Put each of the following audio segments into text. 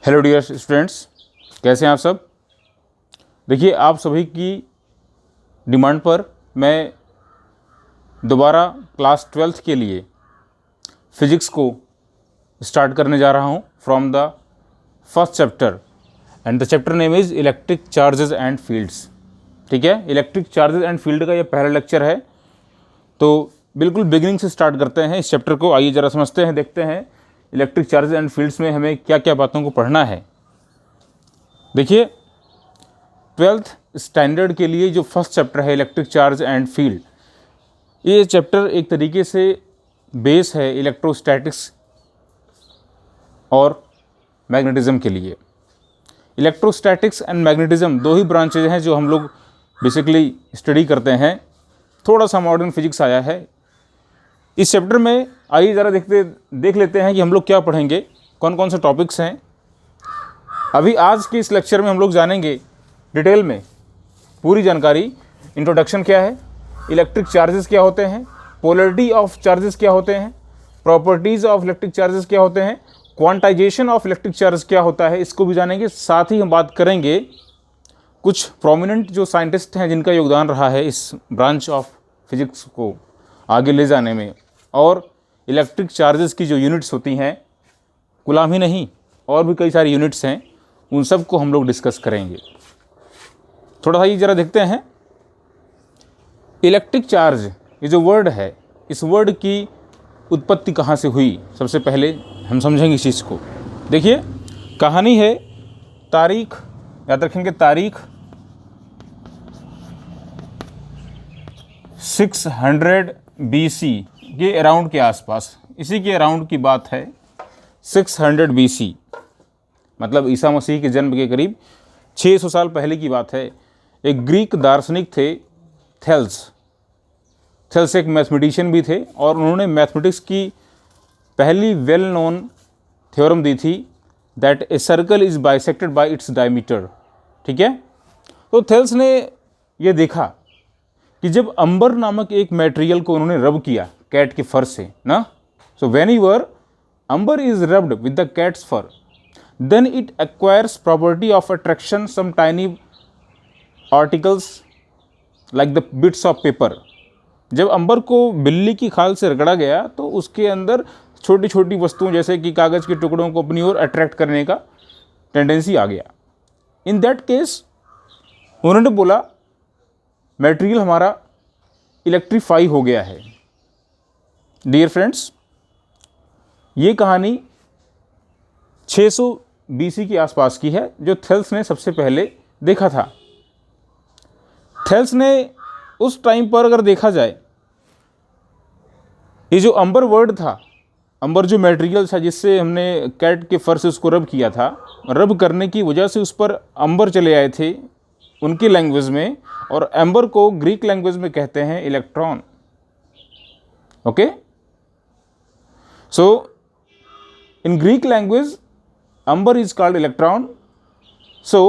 Hello dear students, कैसे हैं आप सब। देखिए, आप सभी की डिमांड पर मैं दोबारा क्लास 12th के लिए फिज़िक्स को स्टार्ट करने जा रहा हूं from the first chapter and the chapter name is electric charges and fields. ठीक है, इलेक्ट्रिक चार्जेस एंड फील्ड का ये पहला लेक्चर है। तो बिल्कुल बिगिनिंग से स्टार्ट करते हैं इस चैप्टर को। आइए ज़रा समझते हैं, देखते हैं इलेक्ट्रिक चार्जेस एंड फील्ड्स में हमें क्या क्या बातों को पढ़ना है। देखिए, 12th स्टैंडर्ड के लिए जो फर्स्ट चैप्टर है इलेक्ट्रिक चार्ज एंड फील्ड, ये चैप्टर एक तरीके से बेस है इलेक्ट्रोस्टैटिक्स और मैग्नेटिज्म के लिए। इलेक्ट्रोस्टैटिक्स एंड मैग्नेटिज्म दो ही ब्रांचेज हैं जो हम लोग बेसिकली स्टडी करते हैं। थोड़ा सा मॉडर्न फिजिक्स आया है इस चैप्टर में। आइए ज़रा देख लेते हैं कि हम लोग क्या पढ़ेंगे, कौन कौन से टॉपिक्स हैं। अभी आज के इस लेक्चर में हम लोग जानेंगे डिटेल में पूरी जानकारी। इंट्रोडक्शन क्या है, इलेक्ट्रिक चार्जेस क्या होते हैं, पोलैरिटी ऑफ चार्जेस क्या होते हैं, प्रॉपर्टीज़ ऑफ इलेक्ट्रिक चार्जेस क्या होते हैं, क्वांटाइजेशन ऑफ इलेक्ट्रिक चार्ज क्या होता है, इसको भी जानेंगे। साथ ही हम बात करेंगे कुछ प्रोमिनेंट जो साइंटिस्ट हैं जिनका योगदान रहा है इस ब्रांच ऑफ फिजिक्स को आगे ले जाने में। और इलेक्ट्रिक चार्जेस की जो यूनिट्स होती हैं, कूलम ही नहीं और भी कई सारी यूनिट्स हैं, उन सब को हम लोग डिस्कस करेंगे। थोड़ा सा ये ज़रा देखते हैं इलेक्ट्रिक चार्ज, ये जो वर्ड है, इस वर्ड की उत्पत्ति कहाँ से हुई, सबसे पहले हम समझेंगे इस चीज़ को। देखिए, कहानी है, तारीख याद रखेंगे, तारीख 600 BC के अराउंड के आसपास, इसी के अराउंड की बात है। 600 BC मतलब ईसा मसीह के जन्म के करीब 600 साल पहले की बात है। एक ग्रीक दार्शनिक थे थेल्स एक मैथमेटिशियन भी थे और उन्होंने मैथमेटिक्स की पहली वेल नोन थ्योरम दी थी, that a circle is bisected by its diameter. ठीक है, तो थेल्स ने यह देखा कि जब अंबर नामक एक मटेरियल को उन्होंने रब किया कैट के फर से ना, so whenever amber is rubbed with the cat's fur, then it acquires property of attraction some tiny articles like the bits of paper। जब अंबर को बिल्ली की खाल से रगड़ा गया तो उसके अंदर छोटी छोटी वस्तुओं जैसे कि कागज़ के टुकड़ों को अपनी ओर अट्रैक्ट करने का टेंडेंसी आ गया। इन दैट केस उन्होंने बोला मटेरियल हमारा इलेक्ट्रीफाई हो गया है। डियर फ्रेंड्स, ये कहानी 600 BC के आसपास की है, जो थेल्स ने सबसे पहले देखा था। थेल्स ने उस टाइम पर अगर देखा जाए, ये जो अंबर वर्ड था, अंबर जो मटेरियल था जिससे हमने कैट के फर से उसको रब किया था, रब करने की वजह से उस पर अंबर चले आए थे उनकी लैंग्वेज में, और अंबर को ग्रीक लैंग्वेज में कहते हैं electron. Okay, so in Greek language amber is called electron. So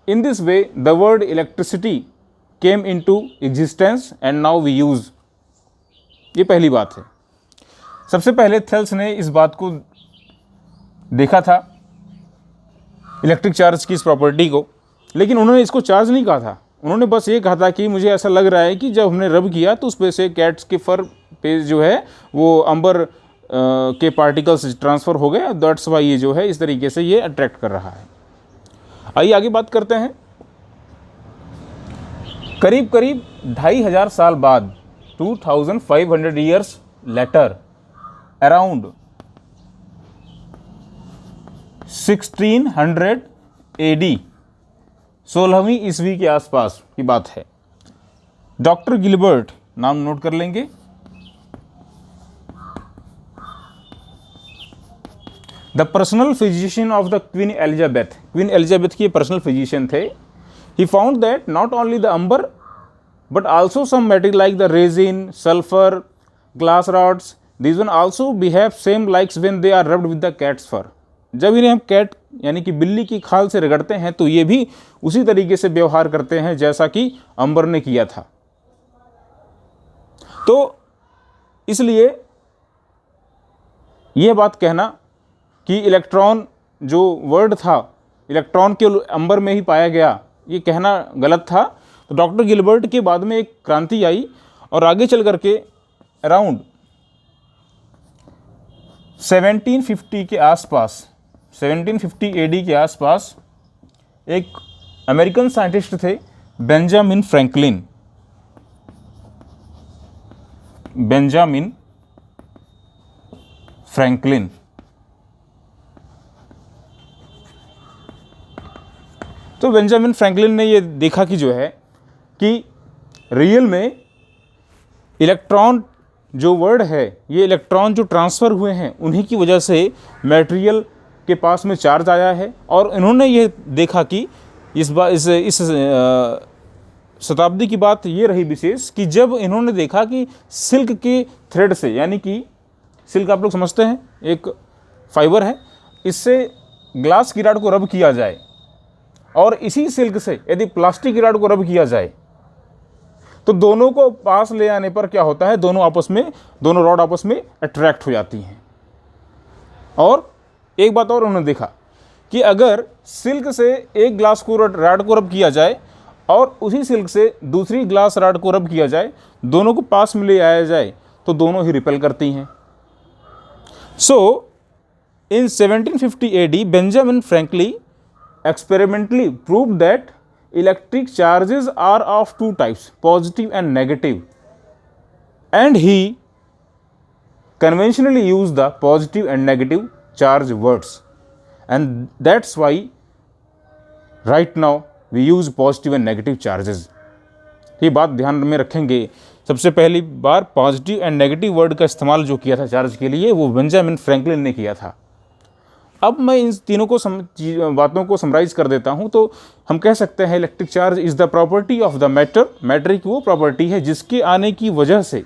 in this way the word electricity came into existence and now we use। ये पहली बात है। सबसे पहले थेल्स ने इस बात को देखा था इलेक्ट्रिक चार्ज की इस प्रॉपर्टी को, लेकिन उन्होंने इसको चार्ज नहीं कहा था। उन्होंने बस ये कहा था कि मुझे ऐसा लग रहा है कि जब हमने रब किया तो उस पर से कैट्स के फर पे जो है वो अंबर के पार्टिकल्स ट्रांसफ़र हो गए, दैट्स वाई ये जो है इस तरीके से ये अट्रैक्ट कर रहा है। आइए आगे बात करते हैं। करीब करीब 2500 साल बाद, 2500 ईयर्स लेटर, अराउंड 1600 AD, 16वीं ईस्वी के आसपास की बात है। डॉक्टर गिलबर्ट, नाम नोट कर लेंगे, the personal physician of the queen Elizabeth, queen Elizabeth की पर्सनल फिजिशियन थे। He found that not only the amber but also some material like the resin, sulphur, glass rods, these one also behave same likes when they are rubbed with the cat's fur. जब इन्हें हम cat यानी कि बिल्ली की खाल से रगड़ते हैं तो ये भी उसी तरीके से व्यवहार करते हैं जैसा कि अंबर ने किया था। तो इसलिए यह बात कहना कि इलेक्ट्रॉन जो वर्ड था इलेक्ट्रॉन के अंबर में ही पाया गया, ये कहना गलत था। तो डॉक्टर गिलबर्ट के बाद में एक क्रांति आई और आगे चल करके अराउंड 1750 के आसपास, 1750 एडी के आसपास एक अमेरिकन साइंटिस्ट थे बेंजामिन फ्रैंकलिन। बेंजामिन फ्रैंकलिन तो बेंजामिन फ्रैंकलिन ने ये देखा कि जो है कि रियल में इलेक्ट्रॉन जो वर्ड है, ये इलेक्ट्रॉन जो ट्रांसफ़र हुए हैं उन्हीं की वजह से मटेरियल के पास में चार्ज आया है। और इन्होंने ये देखा कि इस शताब्दी की बात ये रही विशेष कि जब इन्होंने देखा कि सिल्क के थ्रेड से, यानी कि सिल्क आप लोग समझते हैं एक फाइबर है, इससे ग्लास की रॉड को रब किया जाए और इसी सिल्क से यदि प्लास्टिक की रॉड को रब किया जाए तो दोनों को पास ले आने पर क्या होता है, दोनों रॉड आपस में अट्रैक्ट हो जाती हैं। और एक बात और उन्होंने देखा कि अगर सिल्क से एक ग्लास को रॉड को रब किया जाए और उसी सिल्क से दूसरी ग्लास रॉड को रब किया जाए, दोनों को पास में ले आया जाए तो दोनों ही रिपेल करती हैं। सो इन 1750 AD Benjamin Franklin experimentally proved that electric charges are of two types, positive and negative, and he conventionally used the positive and negative charge words, and that's why right now we use positive and negative charges. ये बात ध्यान में रखेंगे। सबसे पहली बार positive and negative word का इस्तेमाल जो किया था चार्ज के लिए वो बेंजामिन फ्रैंकलिन ने किया था। अब मैं इन तीनों को बातों को समराइज कर देता हूं। तो हम कह सकते हैं electric charge is the property of the matter की वो प्रॉपर्टी है जिसके आने की वजह से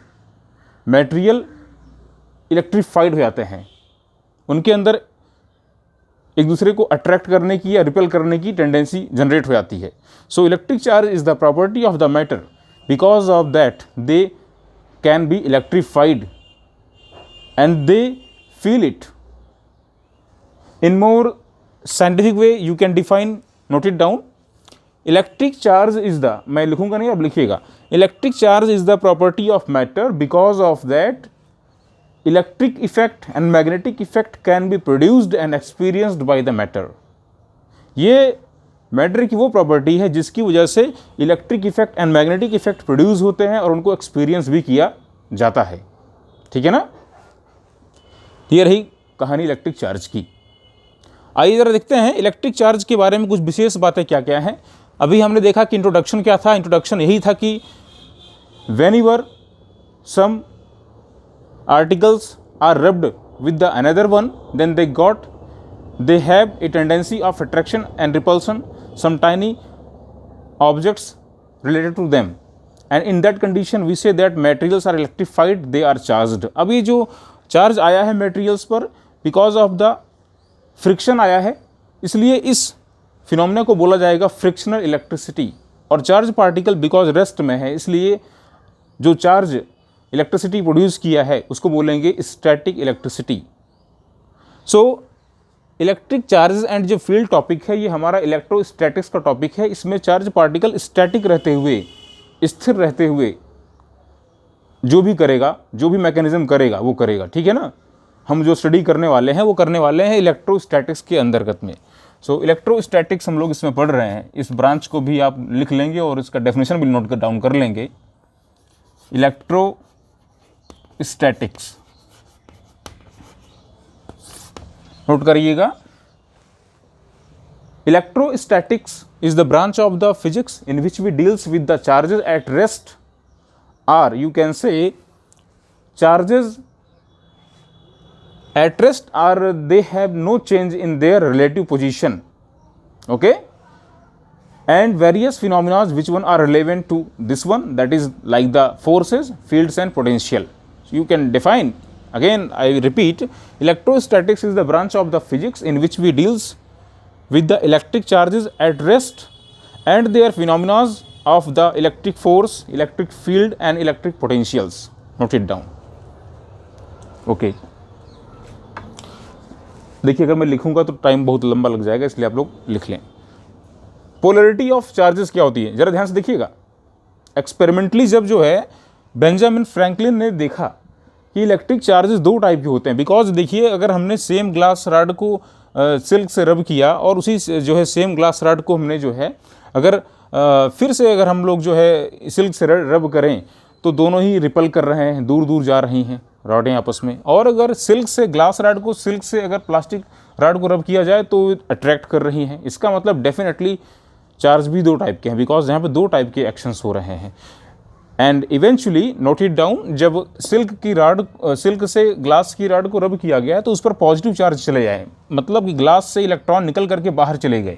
मटेरियल इलेक्ट्रीफाइड हो जाते हैं, उनके अंदर एक दूसरे को अट्रैक्ट करने की या रिपेल करने की टेंडेंसी जनरेट हो जाती है। So electric charge is the property of the matter because of that they can be electrified and they feel it. In more scientific way you can define, note it down. Electric charge is the, मैं लिखूंगा नहीं आप लिखिएगा, electric charge is the property of matter because of that electric effect and magnetic effect can be produced and experienced by the matter. ये matter की वो property है जिसकी वजह से electric effect and magnetic effect produce होते हैं और उनको एक्सपीरियंस भी किया जाता है। ठीक है ना, ये रही कहानी इलेक्ट्रिक चार्ज की। आइए ज़रा देखते हैं इलेक्ट्रिक चार्ज के बारे में कुछ विशेष बातें क्या क्या हैं। अभी हमने देखा कि इंट्रोडक्शन क्या था। इंट्रोडक्शन यही था कि whenever some articles are rubbed with the another one then they have a tendency of attraction and repulsion, some tiny objects related to them, and in that condition we say that materials are electrified, they are charged. अब ये जो charge आया है materials पर because of the friction आया है, इसलिए इस फिनोमेना को बोला जाएगा फ्रिक्शनल इलेक्ट्रिसिटी। और चार्ज पार्टिकल बिकॉज रेस्ट में है, इसलिए जो चार्ज इलेक्ट्रिसिटी प्रोड्यूस किया है उसको बोलेंगे static electricity. So electric charges and जो फील्ड टॉपिक है ये हमारा इलेक्ट्रोस्टैटिक्स का टॉपिक है। इसमें चार्ज पार्टिकल स्टैटिक रहते हुए, स्थिर रहते हुए जो भी करेगा, जो भी मैकेनिज्म करेगा वो करेगा। ठीक है ना, हम जो स्टडी करने वाले हैं वो करने वाले हैं इलेक्ट्रोस्टैटिक्स के अंतर्गत में। सो इलेक्ट्रोस्टैटिक्स हम लोग इसमें पढ़ रहे हैं। इस ब्रांच को भी आप लिख लेंगे और इसका डेफिनेशन भी नोट डाउन कर लेंगे। इलेक्ट्रोस्टैटिक्स नोट करिएगा। Electrostatics is the branch of the physics in which we deals with the charges at rest, or you can say charges at rest are they have no change in their relative position, okay, and various phenomena which one are relevant to this one, that is like the forces, fields and potential. So you can define again, I repeat, electrostatics is the branch of the physics in which we deals with the electric charges at rest and their phenomena of the electric force, electric field and electric potentials. Note it down, okay. देखिए अगर मैं लिखूंगा तो time बहुत लंबा लग जाएगा, इसलिए आप लोग लिख लें। पोलैरिटी ऑफ चार्जेस क्या होती है, जरा ध्यान से देखिएगा। एक्सपेरिमेंटली जब जो है बेंजामिन फ्रैंकलिन ने देखा कि इलेक्ट्रिक चार्जेस दो टाइप के होते हैं, बिकॉज देखिए अगर हमने सेम ग्लास रॉड को सिल्क से रब किया और उसी जो है सेम ग्लास रॉड को हमने जो है अगर फिर से अगर हम लोग जो है सिल्क से रब करें तो दोनों ही रिपल कर रहे हैं, दूर दूर जा रही हैं रॉडें आपस में। और अगर सिल्क से ग्लास रॉड को सिल्क से अगर प्लास्टिक रॉड को रब किया जाए तो अट्रैक्ट कर रही हैं। इसका मतलब डेफिनेटली चार्ज भी दो टाइप के हैं, बिकॉज यहाँ पे दो टाइप के एक्शंस हो रहे हैं। And eventually note it down, जब सिल्क से ग्लास की रॉड को रब किया गया तो उस पर पॉजिटिव चार्ज चले जाए, मतलब कि ग्लास से इलेक्ट्रॉन निकल करके बाहर चले गए,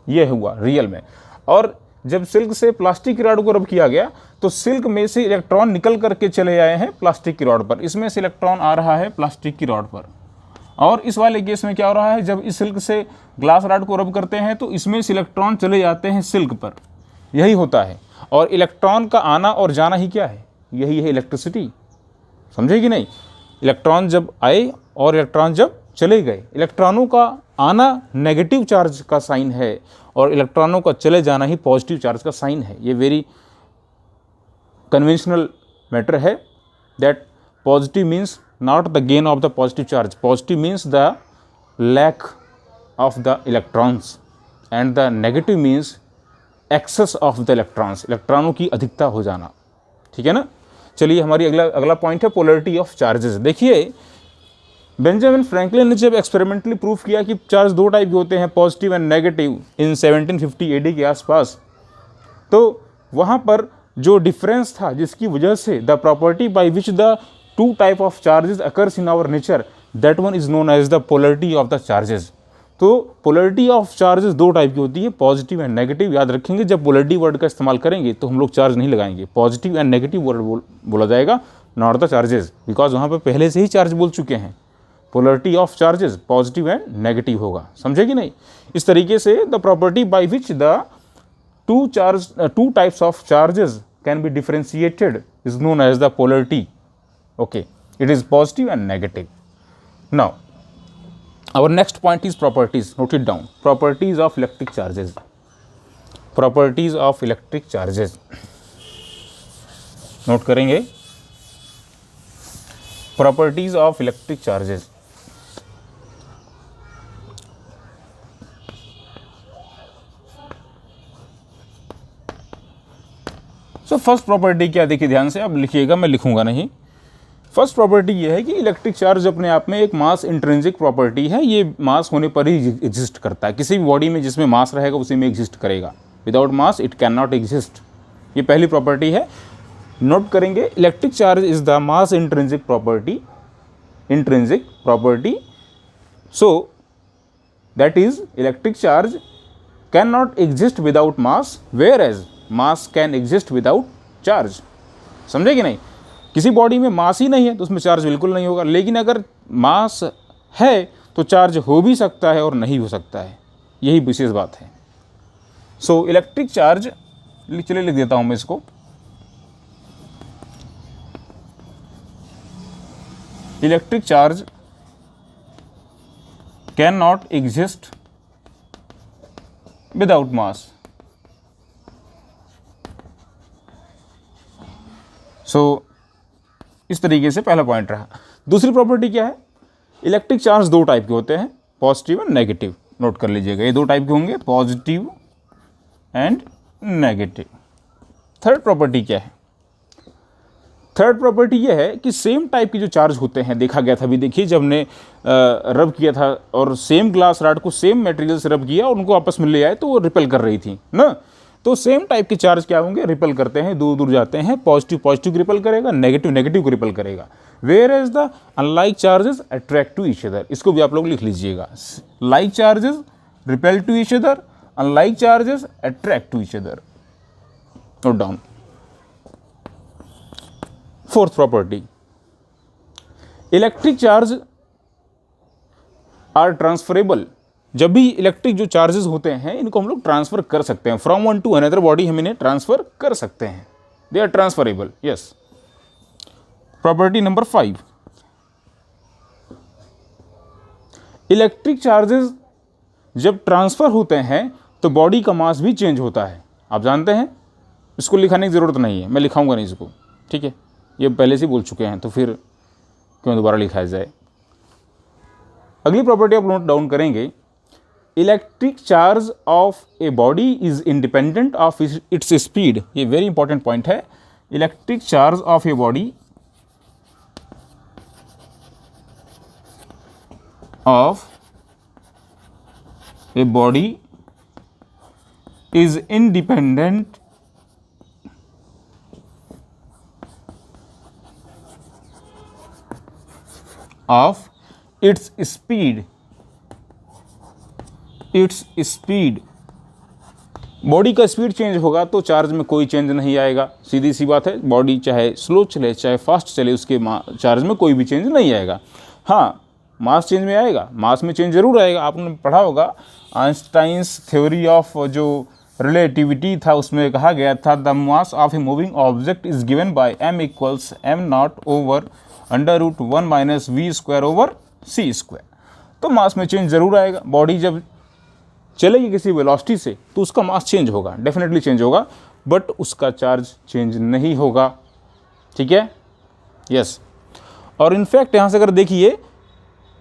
ये हुआ रियल में। और जब सिल्क से प्लास्टिक की रॉड को रब किया गया तो सिल्क में से इलेक्ट्रॉन निकल करके चले आए हैं प्लास्टिक की रॉड पर, इसमें से इलेक्ट्रॉन आ रहा है प्लास्टिक की रॉड पर। और इस वाले केस में क्या हो रहा है, जब इस सिल्क से ग्लास रॉड को रब करते हैं तो इसमें से इलेक्ट्रॉन चले जाते हैं सिल्क पर, यही होता है। और इलेक्ट्रॉन का आना और जाना ही क्या है, यही है इलेक्ट्रिसिटी, समझे कि नहीं। इलेक्ट्रॉन जब आए और इलेक्ट्रॉन जब चले गए, इलेक्ट्रॉनों का आना नेगेटिव चार्ज का साइन है और इलेक्ट्रॉनों का चले जाना ही पॉजिटिव चार्ज का साइन है। ये वेरी कन्वेंशनल मैटर है that positive means not the gain of the positive charge, positive means the lack of the electrons and the negative means excess of the electrons, इलेक्ट्रॉनों की अधिकता हो जाना, ठीक है ना। चलिए हमारी अगला पॉइंट है पोलैरिटी ऑफ चार्जेस। देखिए बेंजामिन फ्रैंकलिन ने जब एक्सपेरिमेंटली प्रूफ किया कि चार्ज दो टाइप के होते हैं, positive and negative, in 1750 AD के आसपास, तो वहाँ पर जो डिफरेंस था जिसकी वजह से the property by which the two type of charges occurs in our nature, that one is known as the polarity of the charges. तो पोलैरिटी ऑफ चार्जेस दो टाइप की होती है, पॉजिटिव एंड नेगेटिव। याद रखेंगे जब पोलैरिटी वर्ड का इस्तेमाल करेंगे तो हम लोग चार्ज नहीं लगाएंगे, पॉजिटिव एंड नेगेटिव वर्ड बोला जाएगा, नॉट द चार्जेस, बिकॉज वहाँ पर पहले से ही चार्ज बोल चुके हैं। Polarity of charges positive and negative होगा, समझे कि नहीं। इस तरीके से the property by which the two types of charges can be differentiated is known as the polarity. Okay, it is positive and negative. Now our next point is properties, note it down, properties of electric charges, properties of electric charges, note करेंगे properties of electric charges। So first property क्या, देखिए ध्यान से, अब लिखिएगा, मैं लिखूंगा नहीं। फर्स्ट प्रॉपर्टी ये है कि इलेक्ट्रिक चार्ज अपने आप में एक मास इंट्रिंसिक प्रॉपर्टी है, ये मास होने पर ही एग्जिस्ट करता है। किसी भी बॉडी में जिसमें मास रहेगा उसी में एग्जिस्ट करेगा, without mass it can not exist, ये पहली प्रॉपर्टी है। नोट करेंगे, electric charge is the mass intrinsic property, so that is electric charge can not exist without mass, whereas mass can exist without charge, समझे कि नहीं। किसी body में मास ही नहीं है तो उसमें चार्ज बिल्कुल नहीं होगा, लेकिन अगर मास है तो चार्ज हो भी सकता है और नहीं हो सकता है, यही विशेष बात है। सो इलेक्ट्रिक चार्ज, चलिए लिख देता हूं मैं इसको, electric charge can not exist without mass. So इस तरीके से पहला पॉइंट रहा। दूसरी प्रॉपर्टी क्या है, इलेक्ट्रिक चार्ज दो टाइप के होते हैं, पॉजिटिव एंड नेगेटिव, नोट कर लीजिएगा, ये दो टाइप के होंगे, positive and negative. Third property क्या है, थर्ड प्रॉपर्टी ये है कि सेम टाइप के जो चार्ज होते हैं, देखा गया था अभी, देखिए जब हमने रब किया था और सेम ग्लास रॉड को सेम मटेरियल से रब किया और उनको आपस में ले आए तो वो रिपेल कर रही थी ना। तो सेम टाइप के चार्ज क्या होंगे, रिपेल करते हैं, दूर दूर जाते हैं, पॉजिटिव पॉजिटिव को रिपेल करेगा, नेगेटिव नेगेटिव को रिपेल करेगा, whereas the unlike charges attract to each other. इसको भी आप लोग लिख लीजिएगा, like charges repel to each other, unlike charges attract to each other, note down. Fourth property, electric charge are transferable. जब भी इलेक्ट्रिक जो चार्जेस होते हैं इनको हम लोग ट्रांसफर कर सकते हैं, from one to another body हम इन्हें ट्रांसफर कर सकते हैं, they are transferable, yes. Property number 5, electric charges जब ट्रांसफ़र होते हैं तो बॉडी का मास भी चेंज होता है, आप जानते हैं। इसको लिखाने की ज़रूरत नहीं है, मैं लिखाऊंगा नहीं इसको, ठीक है, ये पहले से बोल चुके हैं तो फिर क्यों दोबारा लिखाया जाए। अगली प्रॉपर्टी आप नोट डाउन करेंगे, electric charge of a body is independent of its speed. ये वेरी इंपॉर्टेंट पॉइंट है। Electric charge of a body is independent of its speed। Body का स्पीड चेंज होगा तो चार्ज में कोई चेंज नहीं आएगा, सीधी सी बात है। बॉडी चाहे स्लो चले चाहे फास्ट चले, उसके चार्ज में कोई भी चेंज नहीं आएगा। हाँ, मास चेंज में आएगा, मास में चेंज जरूर आएगा। आपने पढ़ा होगा आइंस्टाइन्स थ्योरी ऑफ जो रिलेटिविटी था, उसमें कहा गया था the mass of a moving object is given by m equals m0 over √1 - v² over c²। तो मास में चेंज जरूर आएगा। बॉडी जब चलेगी किसी वेलोसिटी से तो उसका मास चेंज होगा, डेफिनेटली चेंज होगा, बट उसका चार्ज चेंज नहीं होगा, ठीक है, यस। और इनफैक्ट यहाँ से अगर देखिए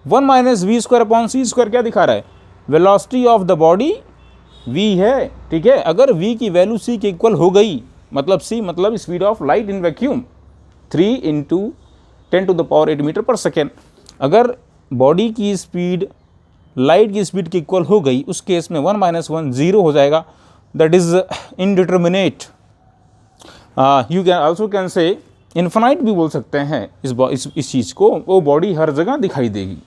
1 - v² अपॉन c² क्या दिखा रहा है, velocity of the body v है, ठीक है। अगर v की वैल्यू c के इक्वल हो गई, मतलब c मतलब speed of light in vacuum 3 × 10⁸ metre per second. अगर बॉडी की स्पीड लाइट की स्पीड के इक्वल हो गई, उस केस में 1 - 1 0 हो जाएगा, that is indeterminate. You can also can say infinite भी बोल सकते हैं इस चीज़ को। वो बॉडी हर जगह दिखाई देगी।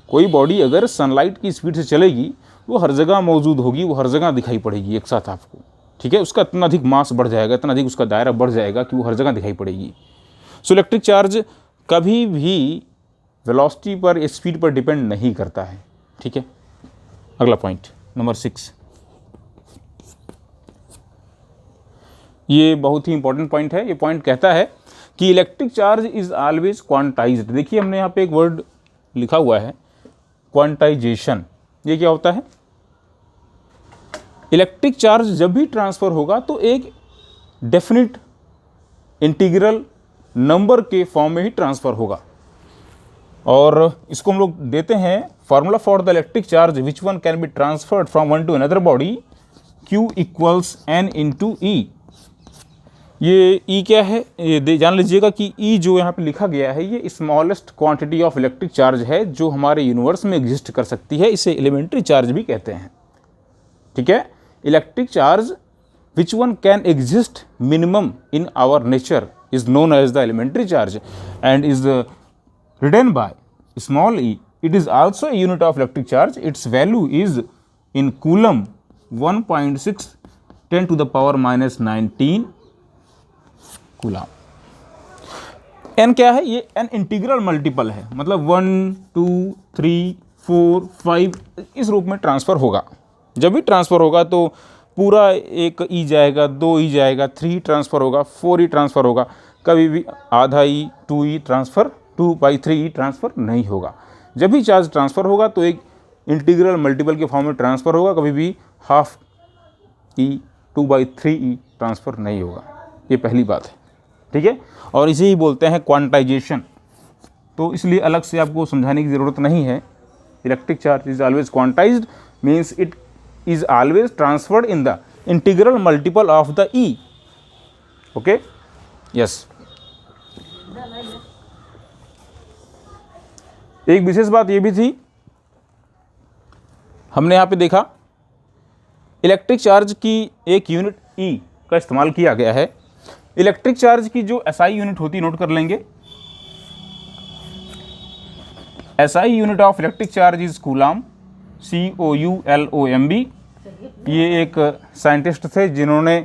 कोई बॉडी अगर सनलाइट की स्पीड से चलेगी वो हर जगह मौजूद होगी, वो हर जगह दिखाई पड़ेगी एक साथ आपको, ठीक है। उसका इतना अधिक मास बढ़ जाएगा, इतना अधिक उसका दायरा बढ़ जाएगा कि वो हर जगह दिखाई पड़ेगी। सो इलेक्ट्रिक चार्ज कभी भी वेलोसिटी पर, स्पीड पर डिपेंड नहीं करता है, ठीक है। अगला पॉइंट नंबर 6, ये बहुत ही इंपॉर्टेंट पॉइंट है। ये पॉइंट कहता है कि electric charge is always quantized. देखिए हमने यहाँ पे एक वर्ड लिखा हुआ है, क्वांटाइजेशन। ये क्या होता है, इलेक्ट्रिक चार्ज जब भी ट्रांसफर होगा तो एक डेफिनिट इंटीग्रल नंबर के फॉर्म में ही ट्रांसफर होगा। और इसको हम लोग देते हैं formula for the electric charge which one can be transferred from one to another body, Q equals n × E। ये E क्या है, ये जान लीजिएगा कि E जो यहाँ पे लिखा गया है ये smallest quantity of electric charge है जो हमारे यूनिवर्स में एग्जिस्ट कर सकती है। इसे एलिमेंट्री चार्ज भी कहते हैं, ठीक है। Electric charge which one can exist minimum in our nature is known as the elementary charge and is written by small e. It is also a unit of electric charge. Its value is in coulomb 1.6 10⁻⁻19 coulomb. n क्या है, ये n integral multiple है, मतलब 1 2 3 4 5 इस रूप में transfer होगा। जब भी ट्रांसफ़र होगा तो पूरा एक e जाएगा, 2 e जाएगा, 3 ट्रांसफ़र होगा, 4 e ट्रांसफ़र होगा, कभी भी आधा e 2 e transfer 2/3 e transfer नहीं होगा। जब भी चार्ज ट्रांसफ़र होगा तो एक इंटीग्रल मल्टीपल के फॉर्म में ट्रांसफ़र होगा, कभी भी हाफ e 2/3 e ट्रांसफ़र नहीं होगा। ये पहली बात है, ठीक है। और इसे ही बोलते हैं क्वांटाइजेशन। तो इसलिए अलग से आपको समझाने की ज़रूरत नहीं है। Electric charge is always quantized means it is always transferred in the integral multiple of the E. Okay, yes. एक विशेष बात ये भी थी, हमने यहाँ पे देखा इलेक्ट्रिक चार्ज की एक यूनिट ई का इस्तेमाल किया गया है। इलेक्ट्रिक चार्ज की जो एसआई यूनिट होती है, नोट कर लेंगे, SI unit of electric charge is coulomb, COULOMB। ये एक साइंटिस्ट थे जिन्होंने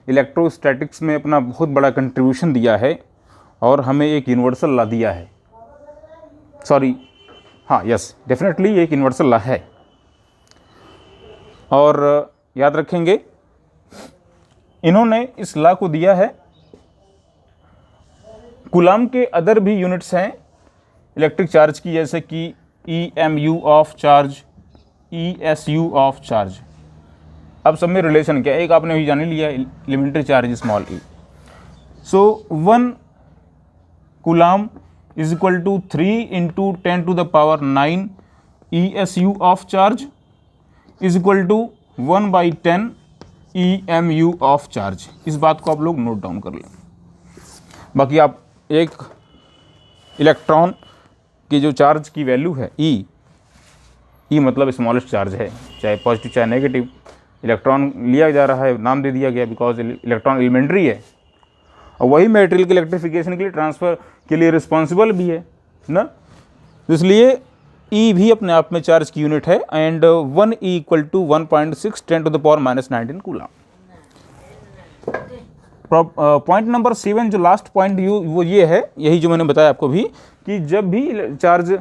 इलेक्ट्रोस्टैटिक्स में अपना बहुत बड़ा कंट्रीब्यूशन दिया है और हमें एक यूनिवर्सल ला दिया है। सॉरी, हाँ, यस, डेफिनेटली ये एक यूनिवर्सल ला है। और याद रखेंगे इन्होंने इस लॉ को दिया है। कूलम के अदर भी यूनिट्स हैं इलेक्ट्रिक चार्ज की, जैसे कि EMU of charge, ESU of charge. अब सब में रिलेशन क्या है, एक आपने अभी जान ही लिया, elementary charge small e। So 1 coulomb is equal to 3 into 10⁻9 ESU of charge is equal to 1/10 EMU of charge. इस बात को आप लोग नोट डाउन कर लें। बाकी आप एक इलेक्ट्रॉन की जो चार्ज की वैल्यू है ई मतलब स्मॉलेस्ट चार्ज है, चाहे पॉजिटिव चाहे नेगेटिव। इलेक्ट्रॉन लिया जा रहा है, नाम दे दिया गया बिकॉज इलेक्ट्रॉन एलिमेंट्री है, और वही मटेरियल के इलेक्ट्रिफिकेशन के लिए, ट्रांसफ़र के लिए रिस्पॉन्सिबल भी है ना। इसलिए ई भी अपने आप में चार्ज की यूनिट है, and 1 E equal to 1.6 10⁻⁻19 coulomb. Point number 7 जो लास्ट पॉइंट वो ये है, यही जो मैंने बताया आपको भी, कि जब भी चार्ज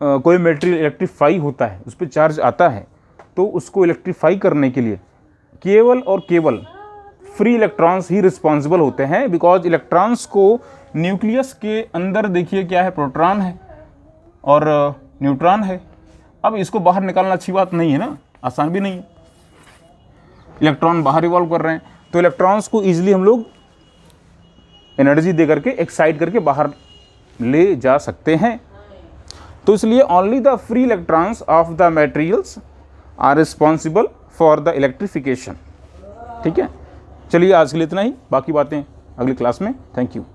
कोई मटेरियल इलेक्ट्रीफाई होता है, उस पर चार्ज आता है, तो उसको इलेक्ट्रीफाई करने के लिए केवल और केवल फ्री इलेक्ट्रॉन्स ही रिस्पॉन्सिबल होते हैं। बिकॉज इलेक्ट्रॉन्स को न्यूक्लियस के अंदर देखिए क्या है, प्रोटॉन है और न्यूट्रॉन है। अब इसको बाहर निकालना अच्छी बात नहीं है ना, आसान भी नहीं है। इलेक्ट्रॉन बाहर इवॉल्व कर रहे हैं, तो इलेक्ट्रॉन्स को ईजिली हम लोग एनर्जी दे करके, एक्साइट करके बाहर ले जा सकते हैं। तो इसलिए only the free electrons of the materials are responsible for the electrification. ठीक है, चलिए आज के लिए इतना ही, बाकी बातें अगली क्लास में। Thank you.